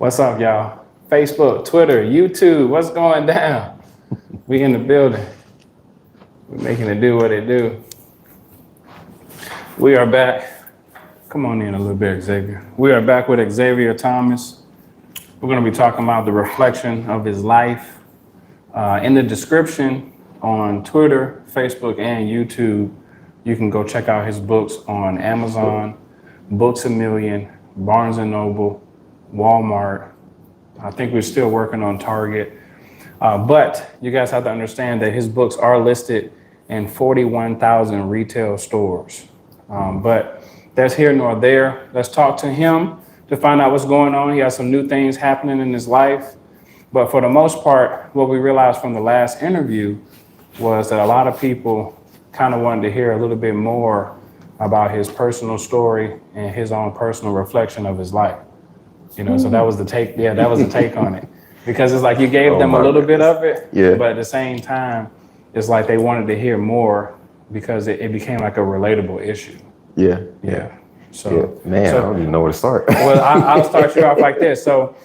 What's up, y'all? Facebook, Twitter, YouTube, what's going down? We in the building. We're making it do what it do. We are back. Come on in a little bit, Xavier. We are back with Xavier Thomas. We're going to be talking about the reflection of his life. In the description on Twitter, Facebook, and YouTube, you can go check out his books on Amazon, Books A Million, Barnes & Noble, Walmart. I think we're still working on Target. But you guys have to understand that his books are listed in 41,000 retail stores. But that's here nor there. Let's talk to him to find out what's going on. He has some new things happening in his life. But for the most part, what we realized from the last interview was that a lot of people kind of wanted to hear a little bit more about his personal story and his own personal reflection of his life. You know, so that was the take. Yeah, that was the take on it. Because it's like you gave them a little bit of it, but at the same time, it's like they wanted to hear more because it became like a relatable issue. Yeah. So, man, I don't even know where to start. Well, I'll start you off like this. So,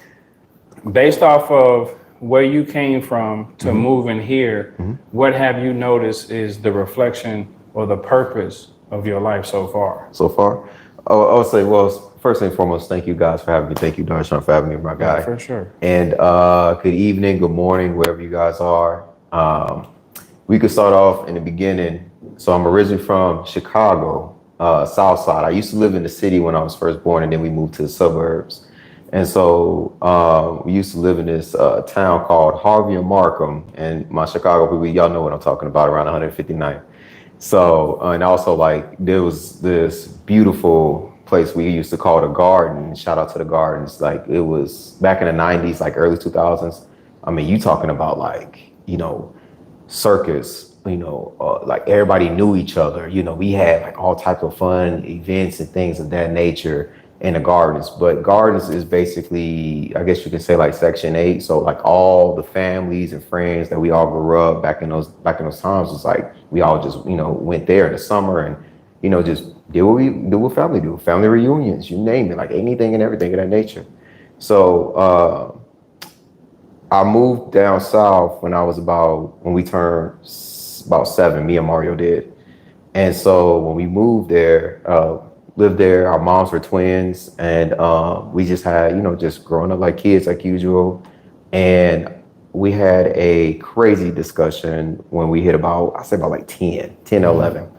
based off of where you came from to moving here, what have you noticed is the reflection or the purpose of your life so far? So far? I would say, well, first and foremost, thank you guys for having me. Thank you, Darshan, for having me, my guy. Yeah, for sure. And good evening, good morning, wherever you guys are. We could start off in the beginning. So I'm originally from Chicago, South Side. I used to live in the city when I was first born, and then we moved to the suburbs. And so we used to live in this town called Harvey and Markham. And my Chicago people, y'all know what I'm talking about, around 159th. So, and also like there was this beautiful place we used to call the Garden. Shout out to the Gardens. Like it was back in the 90s, like early 2000s. I mean, you talking about like, you know, circus, you know, like everybody knew each other. You know, we had like all types of fun events and things of that nature in the Gardens. But Gardens is basically, I guess you can say like Section 8. So like all the families and friends that we all grew up back in those times was like, we all just, you know, went there in the summer and, you know, just did what family do, family reunions, you name it, like anything and everything of that nature. So I moved down south when we turned about 7, me and Mario did. And so when we moved there, lived there, our moms were twins, and we just had, you know, just growing up like kids, like usual. And we had a crazy discussion when we hit about like 10, 11.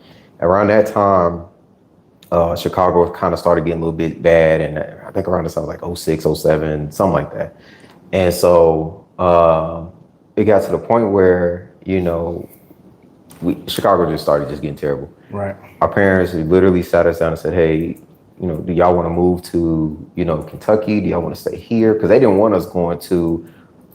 Around that time, Chicago kind of started getting a little bit bad. And I think around this time, like 06, 07, something like that. And so it got to the point where, you know, Chicago just started just getting terrible. Right. Our parents literally sat us down and said, hey, you know, do y'all want to move to, you know, Kentucky? Do y'all want to stay here? Because they didn't want us going to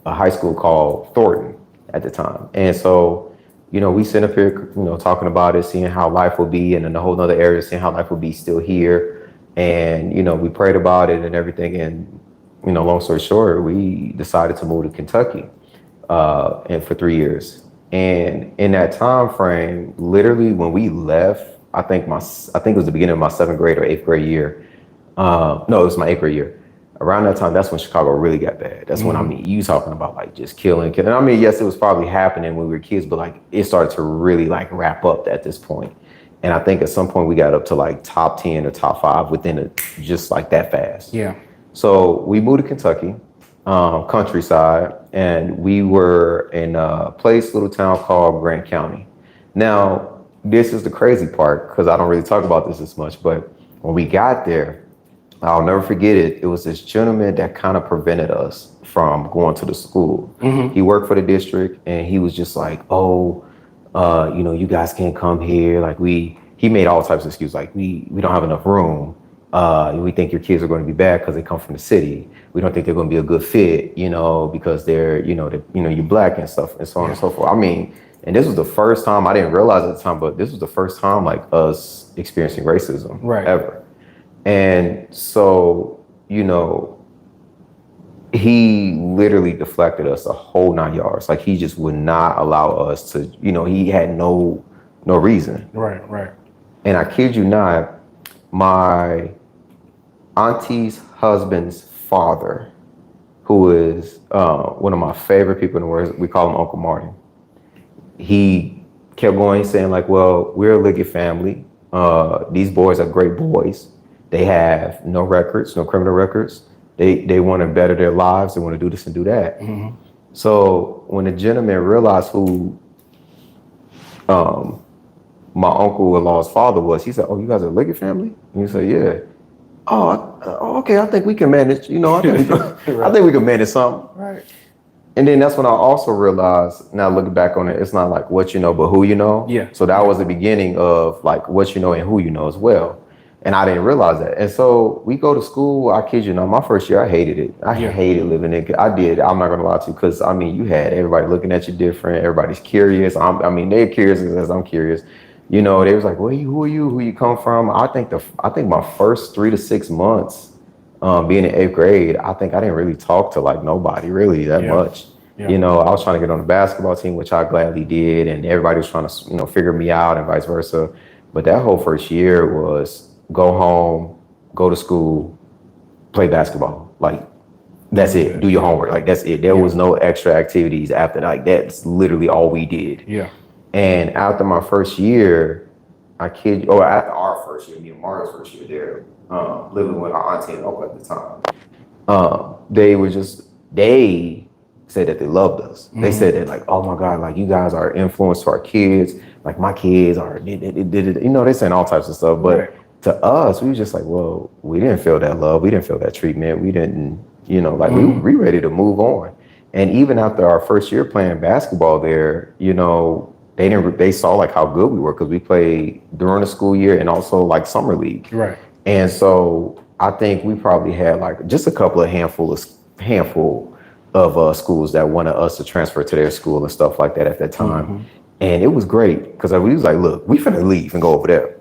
a high school called Thornton at the time. And so, you know, we sit up here, you know, talking about it, seeing how life will be, and in a whole nother area, seeing how life will be still here. And, you know, we prayed about it and everything. And, you know, long story short, we decided to move to Kentucky and for 3 years. And in that time frame, literally when we left, I think it was the beginning of my 7th grade or 8th grade year. No, it was my 8th grade year. Around that time, that's when Chicago really got bad. That's when, I mean, you talking about like just killing. I mean, yes, it was probably happening when we were kids, but like it started to really like wrap up at this point. And I think at some point we got up to like top 10 or top 5 within just like that fast. Yeah. So we moved to Kentucky, countryside, and we were in a little town called Grant County. Now, this is the crazy part because I don't really talk about this as much, but when we got there, I'll never forget it. It was this gentleman that kind of prevented us from going to the school. He worked for the district, and he was just like, "Oh, you know, you guys can't come here." Like he made all types of excuses. Like we don't have enough room. We think your kids are going to be bad because they come from the city. We don't think they're going to be a good fit, you know, because they're, you're black and stuff, and so on and so forth. I mean, and this was the first time, I didn't realize at the time, but this was the first time like us experiencing racism ever. And so, you know, he literally deflected us a whole 9 yards. Like he just would not allow us to, you know, he had no reason. Right. And I kid you not, my auntie's husband's father who is one of my favorite people in the world. We call him Uncle Martin. He kept going saying like, well, we're a Liggett family. These boys are great boys. They have no records, no criminal records. They want to better their lives. They want to do this and do that. Mm-hmm. So when the gentleman realized who my uncle-in-law's father was, he said, oh, you guys are a Liggett family? And he said, yeah. Okay, I think we can manage, I think I think we can manage something. Right. And then that's when I also realized, now looking back on it, it's not like what you know, but who you know. Yeah. So that was the beginning of like what you know and who you know as well. And I didn't realize that. And so we go to school, I kid you not, my first year, I hated it. I hated living in, I did, I'm not gonna lie to you, because I mean, you had everybody looking at you different, everybody's curious. They're curious as I'm curious. They was like, who are you? Who you come from? I think my first 3 to 6 months, being in 8th grade, I think I didn't really talk to like nobody really that much. Yeah. I was trying to get on the basketball team, which I gladly did, and everybody was trying to, figure me out and vice versa. But that whole first year was go home, go to school, play basketball. Like, that's it. Do your homework. Like, that's it. There was no extra activities after. Like, that's literally all we did. Yeah. And after my first year, after our first year, me and Mario's first year there, living with our auntie and uncle at the time, they said that they loved us. Mm-hmm. They said that like, oh my God, like you guys are influence to our kids. Like my kids are, they saying all types of stuff. But to us, we was just like, well, we didn't feel that love. We didn't feel that treatment. We didn't, we ready to move on. And even after our first year playing basketball there, they saw like how good we were because we played during the school year and also like summer league. Right. And so I think we probably had like just a couple of handful of schools that wanted us to transfer to their school and stuff like that at that time. Mm-hmm. And it was great because we was like, look, we finna leave and go over there.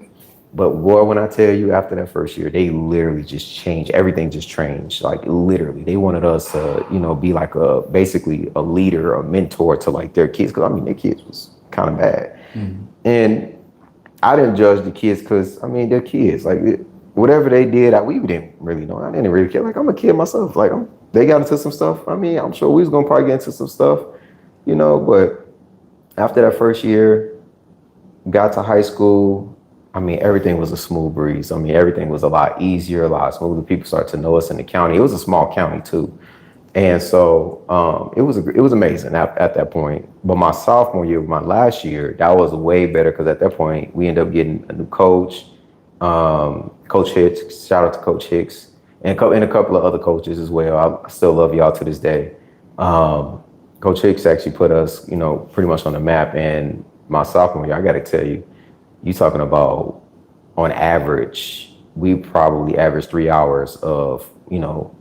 But boy, when I tell you after that first year, they literally just changed. Everything just changed. Like literally, they wanted us to, be like basically a leader, a mentor to like their kids. Cause their kids was kind of bad. Mm-hmm. And I didn't judge the kids because they're kids. Like whatever they did, we didn't really know. I didn't really care. Like I'm a kid myself. Like they got into some stuff. I'm sure we was gonna probably get into some stuff, but after that first year, got to high school, everything was a smooth breeze. Everything was a lot easier, a lot smoother. People started to know us in the county. It was a small county too. And so it was amazing at that point. But my sophomore year, my last year, that was way better because at that point, we ended up getting a new coach, Coach Hicks. Shout out to Coach Hicks and a couple of other coaches as well. I still love y'all to this day. Coach Hicks actually put us, pretty much on the map. And my sophomore year, I got to tell you, you talking about on average, we probably averaged 3 hours of,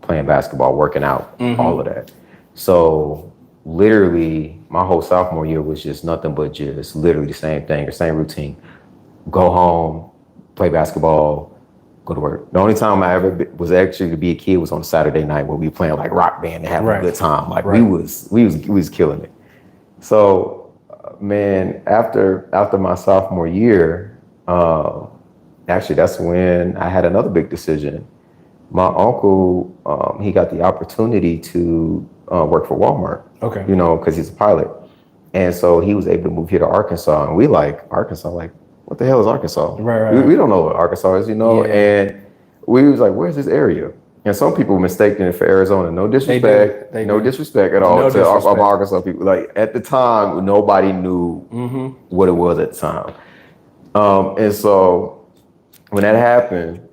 playing basketball, working out, all of that. So literally my whole sophomore year was just nothing but just literally the same thing, the same routine. Go home, play basketball, go to work. The only time I ever was actually to be a kid was on a Saturday night when we were playing like rock band and having a good time. Like we was killing it. So man, after my sophomore year, actually that's when I had another big decision. My uncle, he got the opportunity to work for Walmart. Okay. Because he's a pilot. And so he was able to move here to Arkansas. And we like, Arkansas, like, what the hell is Arkansas? Right. We don't know what Arkansas is, Yeah. And we was like, where's this area? And some people mistaken it for Arizona. No disrespect. They disrespect at all to Arkansas people. Like at the time, nobody knew what it was at the time. And so when that happened,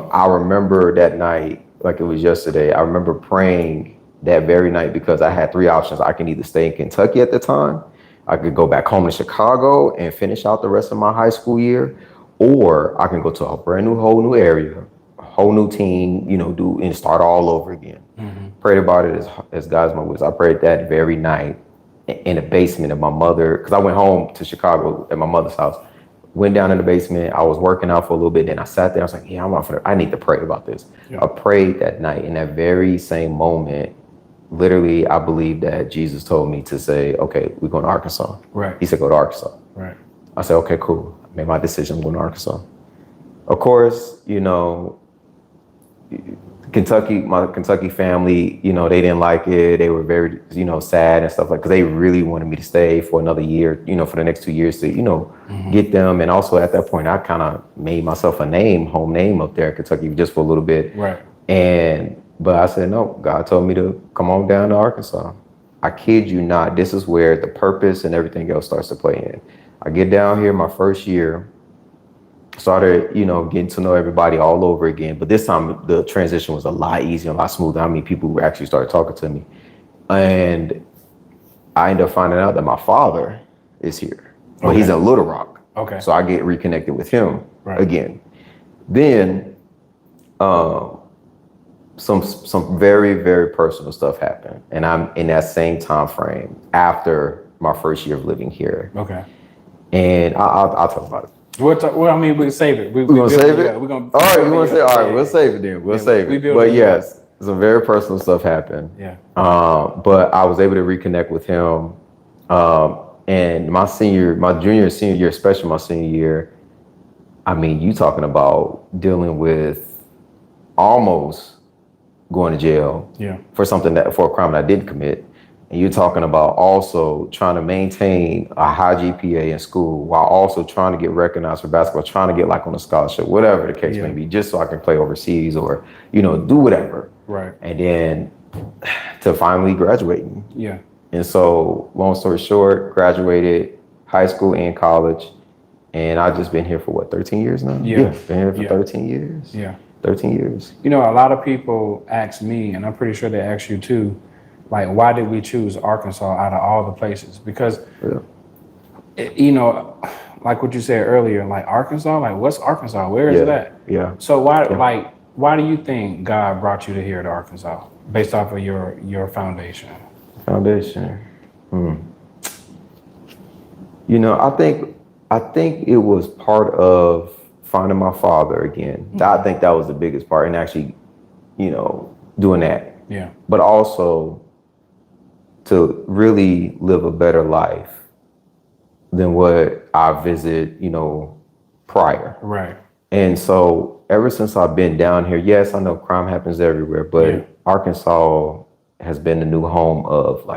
I remember that night, like it was yesterday, I remember praying that very night because I had 3 options. I can either stay in Kentucky at the time, I could go back home to Chicago and finish out the rest of my high school year, or I can go to a whole new area, a whole new team, do and start all over again. Prayed about it as God's my witness. I prayed that very night in the basement of my mother, because I went home to Chicago at my mother's house. Went down in the basement. I was working out for a little bit. Then I sat there. I was like, yeah, I need to pray about this. Yeah. I prayed that night. In that very same moment, literally, I believe that Jesus told me to say, okay, we're going to Arkansas. Right. He said, go to Arkansas. Right. I said, okay, cool. I made my decision. I'm going to Arkansas. Of course, Kentucky, my Kentucky family, they didn't like it. They were very, sad and stuff because they really wanted me to stay for another year, for the next 2 years to, get them. And also at that point, I kind of made myself a home name up there in Kentucky just for a little bit. Right. But I said, no, God told me to come on down to Arkansas. I kid you not. This is where the purpose and everything else starts to play in. I get down here my first year, started, getting to know everybody all over again. But this time the transition was a lot easier, a lot smoother. I mean, people actually started talking to me. And I ended up finding out that my father is here. But he's in Little Rock. Okay. So I get reconnected with him again. Then some very, very personal stuff happened. And I'm in that same time frame after my first year of living here. Okay. And I'll talk about it. We can save it. We're gonna save it? We're gonna. All right, you want to say? All right, we'll save it then. We'll save it. But yes, some very personal stuff happened. Yeah. But I was able to reconnect with him. And my junior, senior year, especially my senior year, I mean, you talking about dealing with almost going to jail for a crime that I did commit. And you're talking about also trying to maintain a high GPA in school while also trying to get recognized for basketball, trying to get on a scholarship, whatever the case may be, just so I can play overseas or, do whatever. Right. And then to finally graduating. Yeah. And so long story short, graduated high school and college. And I've just been here for 13 years now? Yeah. Been here for 13 years. Yeah. 13 years. A lot of people ask me, and I'm pretty sure they ask you too, why did we choose Arkansas out of all the places? Because, like what you said earlier, Arkansas, what's Arkansas? Where is that? Yeah. So why do you think God brought you to here to Arkansas based off of your foundation? Foundation. I think it was part of finding my father again. I think that was the biggest part, and actually, doing that. Yeah. But also to really live a better life than what I visited, prior. Right. And so ever since I've been down here, yes, I know crime happens everywhere, but Arkansas has been the new home of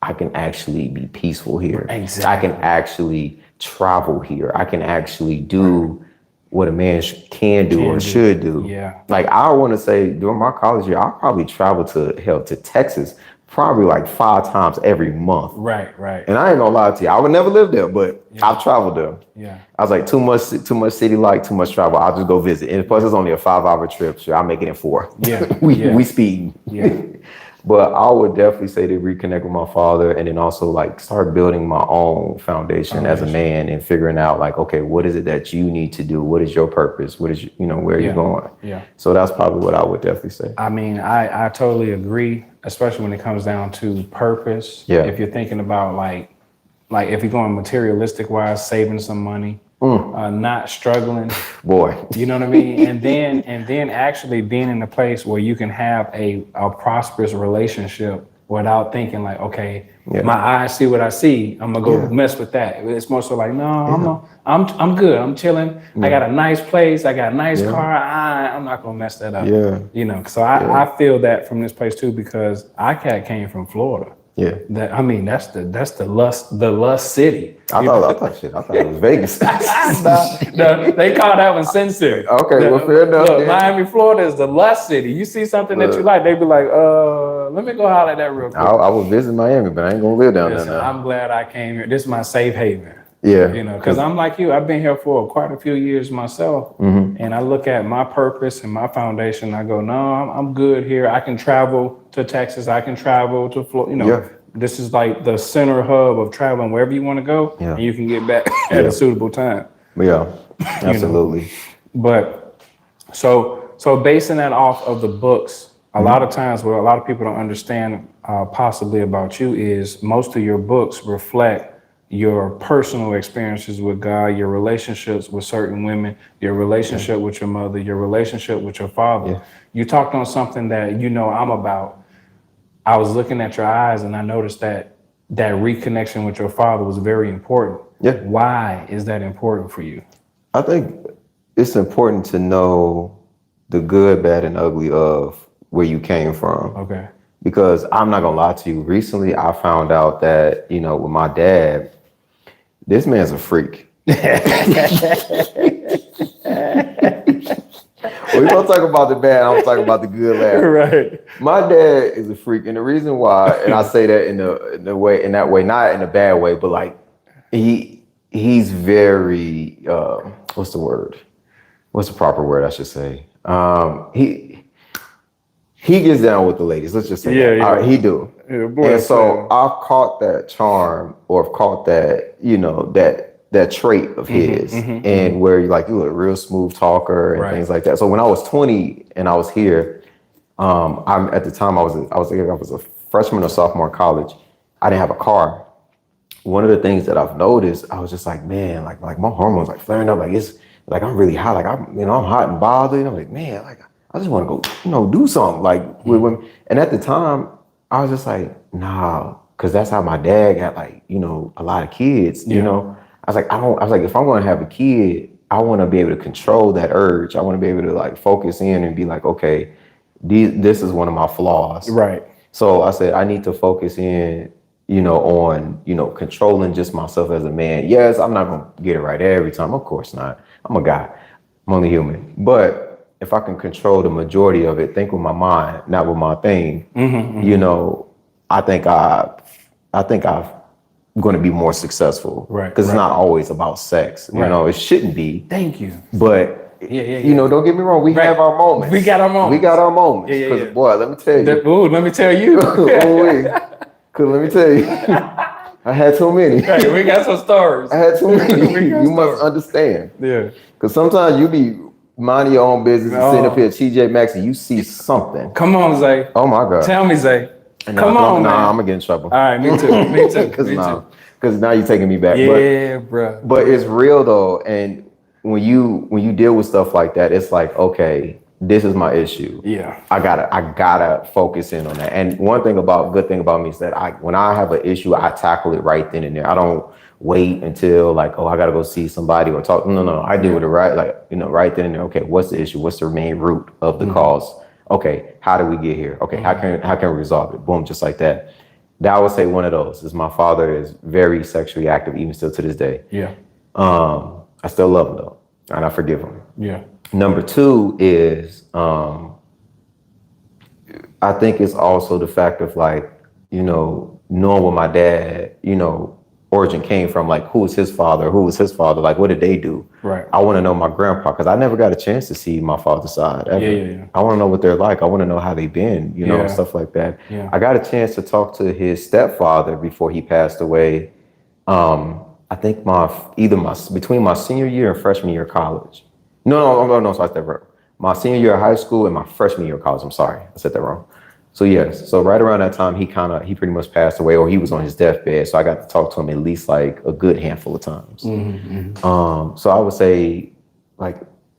I can actually be peaceful here. Exactly. I can actually travel here. I can actually do what a man can do or should do. Yeah. I want to say during my college year, I probably traveled to Texas probably 5 times every month. Right. And I ain't gonna lie to you, I would never live there, but I've traveled there. Yeah. I was too much city too much travel. I'll just go visit. And plus it's only a 5-hour trip, so I'll make it in 4. Yeah. we speeding. Yeah. But I would definitely say to reconnect with my father and then also start building my own foundation as a man and figuring out okay, what is it that you need to do? What is your purpose? What is, where are you going? Yeah. So that's probably what I would definitely say. I mean, I totally agree, especially when it comes down to purpose. Yeah. If you're thinking about if you're going materialistic wise, saving some money, not struggling. Boy. You know what I mean? And then actually being in a place where you can have a prosperous relationship without thinking okay, my eyes see what I see, I'm gonna go mess with that. It's more so I'm good. I'm chilling. I got a nice place. I got a nice car. I'm not gonna mess that up. Yeah. So I feel that from this place too, because I came from Florida. Yeah. That's the lust city. I thought it was Vegas. They call that one Sin City. Okay, well, fair enough. Look, Miami, Florida is the lust city. You see something that you like, they be like, let me go holler at that real quick. I will visit Miami, but I ain't gonna live down there now. I'm glad I came here. This is my safe haven. Yeah. Because I'm like you. I've been here for quite a few years myself. And I look at my purpose and my foundation. I go, no, I'm good here. I can travel to Texas. I can travel to Florida. This is the center hub of traveling wherever you want to go. And you can get back at a suitable time. Yeah, absolutely. But so basing that off of the books, a lot of times what a lot of people don't understand possibly about you is most of your books reflect your personal experiences with God, your relationships with certain women, your relationship with your mother, your relationship with your father. Yeah. You talked on something that I'm about. I was looking at your eyes and I noticed that reconnection with your father was very important. Yeah. Why is that important for you? I think it's important to know the good, bad, and ugly of where you came from. Okay. Because I'm not gonna lie to you. Recently, I found out that with my dad, this man's a freak. We're gonna talk about the bad. I'm gonna talk about the good laugh. Right. My dad is a freak, and the reason why, and I say that in that way, not in a bad way, but like he's very what's the word? What's the proper word I should say? He gets down with the ladies. Let's just say that. Yeah. All right, he do. Yeah, boy, And so I've caught that charm, or I've caught that, that trait of his, and where you look a real smooth talker and things like that. So when I was 20 and I was here, I'm at the time I was a freshman or sophomore in college. I didn't have a car. One of the things that I've noticed, I was just like, man, like my hormones flaring up, it's like I'm really hot, I'm hot and bothered. And I'm like, man, I just want to go, do something with women. And at the time, I was just like, nah, because that's how my dad got a lot of kids. I was like, if I'm going to have a kid, I want to be able to control that urge. I want to be able to focus in and be like, okay, this is one of my flaws. Right. So I said, I need to focus in, on, controlling just myself as a man. Yes, I'm not going to get it right every time. Of course not. I'm a guy. I'm only human. But if I can control the majority of it, think with my mind, not with my thing, I think I'm going to be more successful. Right. Because it's not always about sex. Right. It shouldn't be. Thank you. But don't get me wrong. We have our moments. We got our moments. Because boy, let me tell you. Let me tell you. Because let me tell you. I had too many. Hey, we got some stories. I had too many. You must understand. Yeah. Because sometimes you be minding your own business and sitting up here at TJ Maxx and you see something. Come on, Zay. Oh my God. Tell me, Zay. Come on, man. I'm gonna get in trouble. All right, me too. Because now you're taking me back. Yeah, bro. But it's real though, and when you deal with stuff like that, it's like, okay, this is my issue. Yeah. I gotta focus in on that. And good thing about me is that when I have an issue, I tackle it right then and there. I don't wait until I gotta go see somebody or talk. No. I deal with it right right then and there. Okay, what's the issue? What's the main root of the cause? Okay, how do we get here? Okay, how can we resolve it? Boom, just like that. That I would say one of those is my father is very sexually active, even still to this day. Yeah. I still love him though, and I forgive him. Yeah. Number two is I think it's also the fact of knowing what my dad, origin came from, who was his father, what did they do? Right. I want to know my grandpa, because I never got a chance to see my father's side ever. Yeah. I want to know what they're like. I want to know how they've been, and stuff like that. Yeah. I got a chance to talk to his stepfather before he passed away. I think between my senior year and freshman year of college. No, so I said that wrong. My senior year of high school and my freshman year of college. I'm sorry, I said that wrong. So yes, so right around that time, he pretty much passed away, or he was on his deathbed. So I got to talk to him at least a good handful of times. So I would say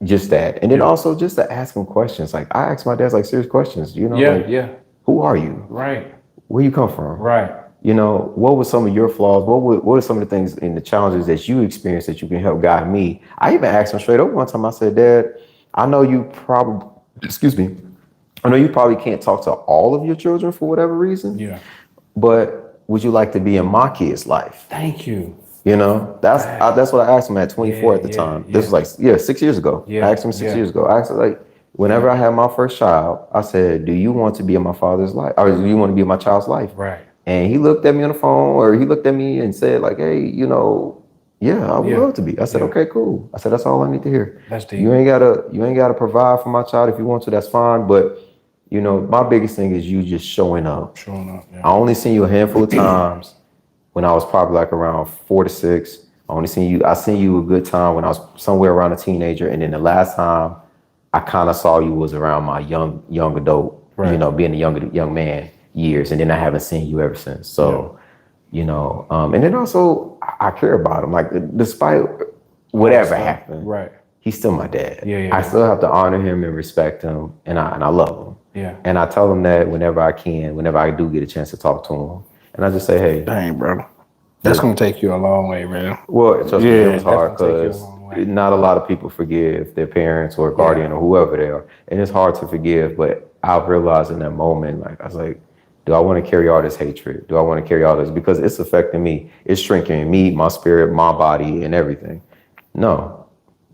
just that, and then also just to ask him questions. I ask my dad serious questions. Who are you? Right. Where you come from? Right. What were some of your flaws? What are some of the things and the challenges that you experienced that you can help guide me? I even asked him straight up one time. I said, Dad, I know you probably can't talk to all of your children for whatever reason. Yeah. But would you like to be in my kid's life? Thank you. That's what I asked him at 24 at the time. This was 6 years ago. Yeah. I asked him 6 years ago. I asked him whenever I had my first child, I said, do you want to be in my father's life? Or do you want to be in my child's life? Right. And he looked at me on the phone, or he looked at me and said hey, yeah, I would love to be. I said, okay, cool. I said, that's all I need to hear. That's deep. You ain't gotta provide for my child. If you want to, that's fine. But my biggest thing is you just showing up. Yeah. I only seen you a handful of times when I was probably around 4 to 6. I seen you a good time when I was somewhere around a teenager. And then the last time I kind of saw you was around my young adult, being a young man years. And then I haven't seen you ever since. So, and then also I care about him. Despite whatever happened, right? He's still my dad. I still have to honor him and respect him, and I love him. Yeah. And I tell him that whenever I do get a chance to talk to him. And I just say, hey. Dang, bro. That's going to take you a long way, man. Well, trust me, it was hard because not a lot of people forgive their parents or guardian or whoever they are. And it's hard to forgive, but I realized in that moment, like, I was like, do I want to carry all this hatred? Do I want to carry all this? Because it's affecting me. It's shrinking me, my spirit, my body, and everything. No,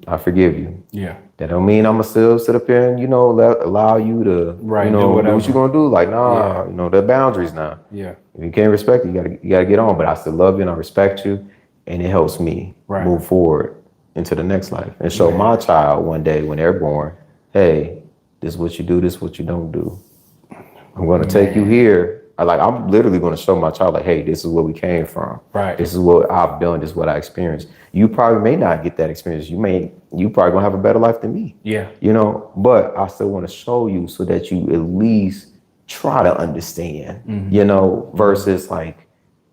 I forgive you. Yeah. That don't mean I'm gonna still sit up here and, allow you to, Right, do what you gonna do. Like, nah, Yeah. the boundaries now. Yeah. If you can't respect it, you gotta get on. But I still love you and I respect you. And it helps me move forward into the next life and show my child one day when they're born, hey, this is what you do, this is what you don't do. I'm going to take you here. I'm literally going to show my child, like, hey, this is where we came from. Right. This is what I've done. This is what I experienced. You probably may not get that experience. You probably going to have a better life than me. Yeah. But I still want to show you so that you at least try to understand, versus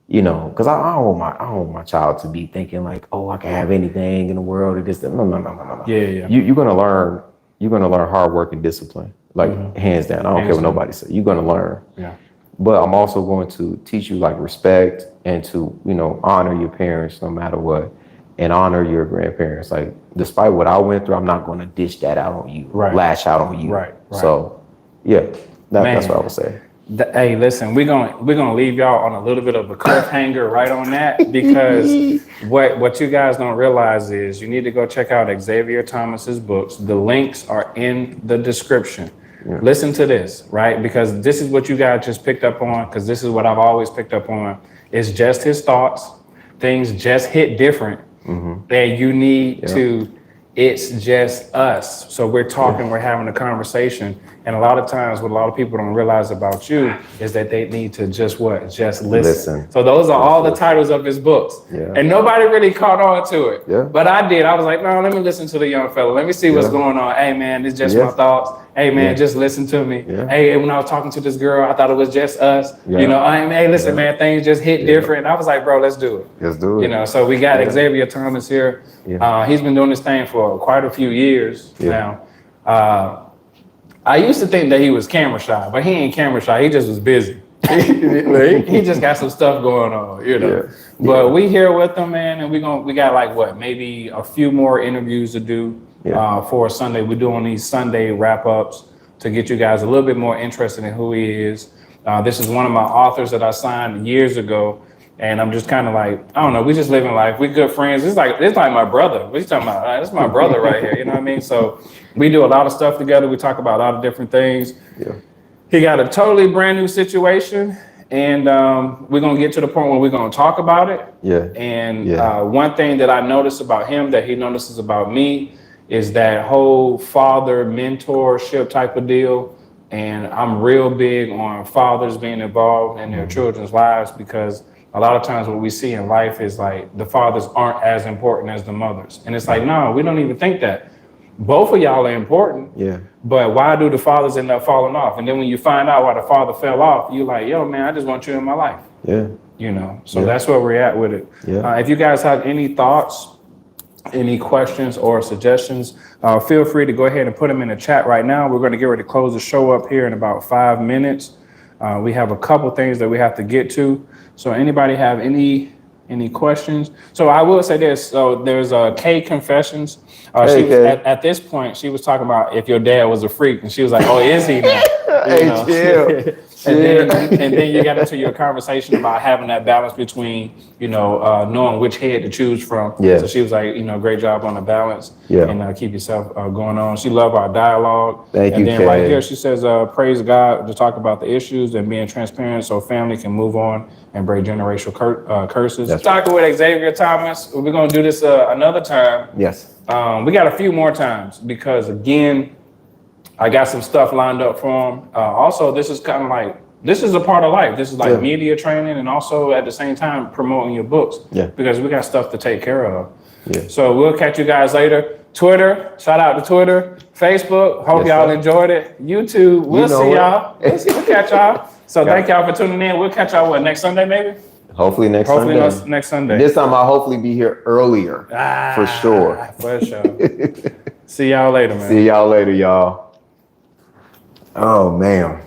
because I don't want my child to be thinking like, oh, I can have anything in the world or this. No. Yeah. You're going to learn. You're going to learn hard work and discipline. Hands down. I don't care what nobody says. You're going to learn. Yeah. But I'm also going to teach you respect and to, honor your parents no matter what, and honor your grandparents. Like, despite what I went through, I'm not going to dish that out on you, lash out on you. Right. So, yeah, that's what I would say. Hey, listen, we're gonna leave y'all on a little bit of a cliffhanger right on that, because what you guys don't realize is you need to go check out Xavier Thomas's books. The links are in the description. Yeah. Listen to this, right? Because this is what you guys just picked up on, because this is what I've always picked up on. It's just his thoughts. Things just hit different. And you need to, it's just us. So we're talking, we're having a conversation. And a lot of times what a lot of people don't realize about you is that they need to just listen. So those are all the titles of his books. Yeah. And nobody really caught on to it. Yeah. But I did. I was like, no, let me listen to the young fella. Let me see what's going on. Hey, man, it's just my thoughts. Hey, man, just listen to me. Yeah. Hey, when I was talking to this girl, I thought it was just us. Yeah. Hey, listen, man, things just hit different. And I was like, bro, let's do it. Let's do it. So we got Xavier Thomas here. Yeah. He's been doing this thing for quite a few years now. I used to think that he was camera shy, but he ain't camera shy. He just was busy. He just got some stuff going on, Yeah. But we here with him, man, and we got maybe a few more interviews to do for Sunday. We're doing these Sunday wrap-ups to get you guys a little bit more interested in who he is. This is one of my authors that I signed years ago. And I'm just kind of I don't know, we just living life. We good friends. It's like my brother. What you talking about? This is my brother right here. You know what I mean? So we do a lot of stuff together. We talk about a lot of different things. Yeah. He got a totally brand new situation. And we're going to get to the point where we're going to talk about it. Yeah. And one thing that I noticed about him that he notices about me is that whole father mentorship type of deal. And I'm real big on fathers being involved in their children's lives, because a lot of times what we see in life is the fathers aren't as important as the mothers. And it's no, we don't even think that. Both of y'all are important. Yeah. But why do the fathers end up falling off? And then when you find out why the father fell off, you're like, yo, man, I just want you in my life. Yeah. So that's where we're at with it. Yeah. If you guys have any thoughts, any questions or suggestions, feel free to go ahead and put them in the chat right now. We're going to get ready to close the show up here in about 5 minutes. We have a couple things that we have to get to. So anybody have any questions? So I will say this. So there's K Confessions. She was, at this point, she was talking about if your dad was a freak, and she was like, "Oh, is he now?" And then you got into your conversation about having that balance between, knowing which head to choose from. Yeah. So she was like, great job on the balance. Yeah. And keep yourself going on. She loved our dialogue. Thank you. And then right here, she says, praise God to talk about the issues and being transparent so family can move on and break generational curses. That's talking with Xavier Thomas. We're going to do this another time. Yes. We got a few more times because, again, I got some stuff lined up for him. Also, this is kind of this is a part of life. This is media training, and also at the same time promoting your books. Yeah. Because we got stuff to take care of. Yeah. So we'll catch you guys later. Twitter, shout out to Twitter. Facebook, hope y'all enjoyed it. YouTube, we'll see y'all. We'll catch y'all. So thank y'all for tuning in. We'll catch y'all next Sunday, maybe? Hopefully next Sunday. This time I'll hopefully be here earlier. For sure. For sure. See y'all later, man. See y'all later, y'all. Oh, man.